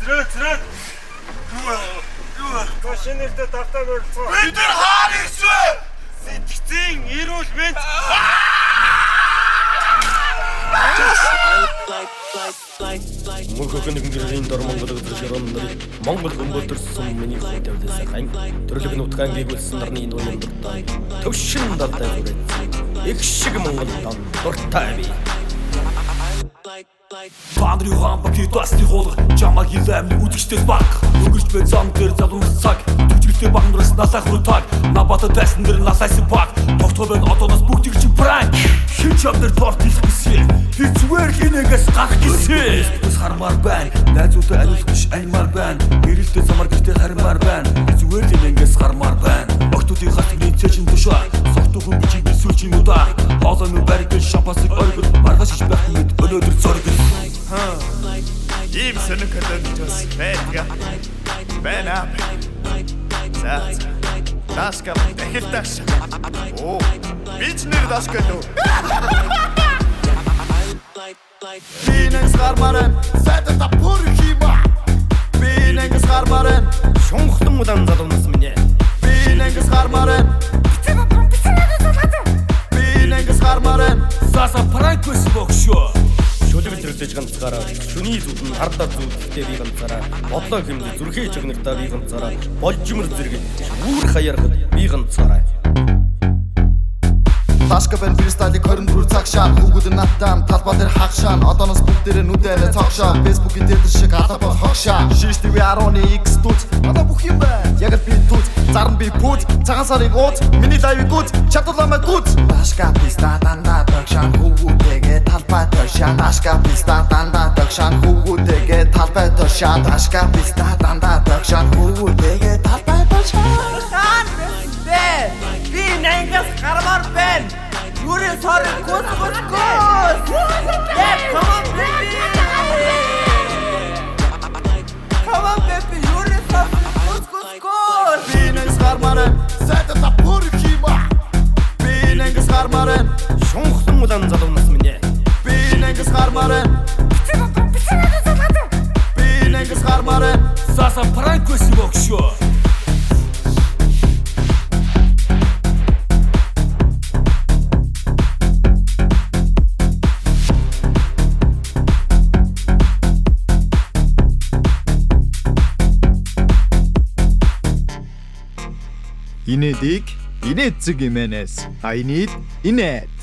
Цэрэд. Машинэртэ давтаа барьцгаа. Бид нар хаана ирсэн? Сэтгцэн эрүүл мэнд. Мөнхөг нэг гэрийн дор Монгол өдрөөр Монгол хүмүүстэрсэн миний хүн тавьдсан хань төрлөг нутгаан гүйцсэн дарны нүүрийн дуртай төвшин далтай хүрээ их шиг Монгол тон дуртай би Пандри хамбаки тасны хоолго чамаг илэмний үдгчтэйс баг өнгөрч бай зам дээр залуус цаг түжгэлтэй багнаас насах рутаг набата дэсэн дээр насайс баг тогтгоо байна одооноос бүгдийг чи прайм хин чамдэр торт хийсэн би зүгээр хинэгээс гарах гэсэн бас хармаар байна найзуудаа ариулах биш аймаар байна гэрэлтэй замар гэртээ хармаар байна би зүгээр хинэгээс гармаар байна огтуудын хатны цэжин тушаа сохтуу хүн бичиг бисүүлж юм удаа хоолойн баригдал шампасыг оргил маргаш хийж байх мэд өнөөдөр зориг Ийм сонирхолтой байдаг. Бэнэ. Таска дахилташ. Оо, бичнэр таскалуу. Бинэс гармаран, сэтэ пүр хима. Бинэс гармаран, шунхлан удаан залуунаас минь бинэс гармаран. Бинэс гармаран, саса пранкс бокшо шүлэг зэрэгж ганцаараа шүний зүуд нь хардаа зүудтэй би ганцаараа бодлоо хэмнэ зүрхээ чигнэртаа би ганцаараа болжмөр зэрэг үүр хаярахад би ганцаараа Таска бэн фристайлыг 24 цаг шаан хүүгүүд надтаам талбай дээр хагшаан одооноос бүгдээрээ нүдэрээ цогшоо фэйсбүүкийн дээр шиг алба бол хогшаа шиш ТV 10-х студ надаа бүх юм байна яг л би тут зарн би пут цагаан сарыг ууц миний лайв гүт чадварлаа гүт Таска писта дандаа тогшаан хүүгүүдээ талбай тогшаан Таска писта дандаа тогшаан хүүгүүдээ талбай тогшаан Таска писта дандаа тогшаан хүүгүүдээ талбай тогшаан Хаан бэ би нэнгээс гармаар байна Юурэ соры гүс Yeah, come on baby Come on baby юурэ соры гүс Бинэс гармаран сэтэ та пүр хима Бинэс гармаран шунхлан удаан залуунаас минь Бинэс гармаран Бинэс гармаран саса пранкс бокшо Инээдийг инээцэг имэнэс I need инээд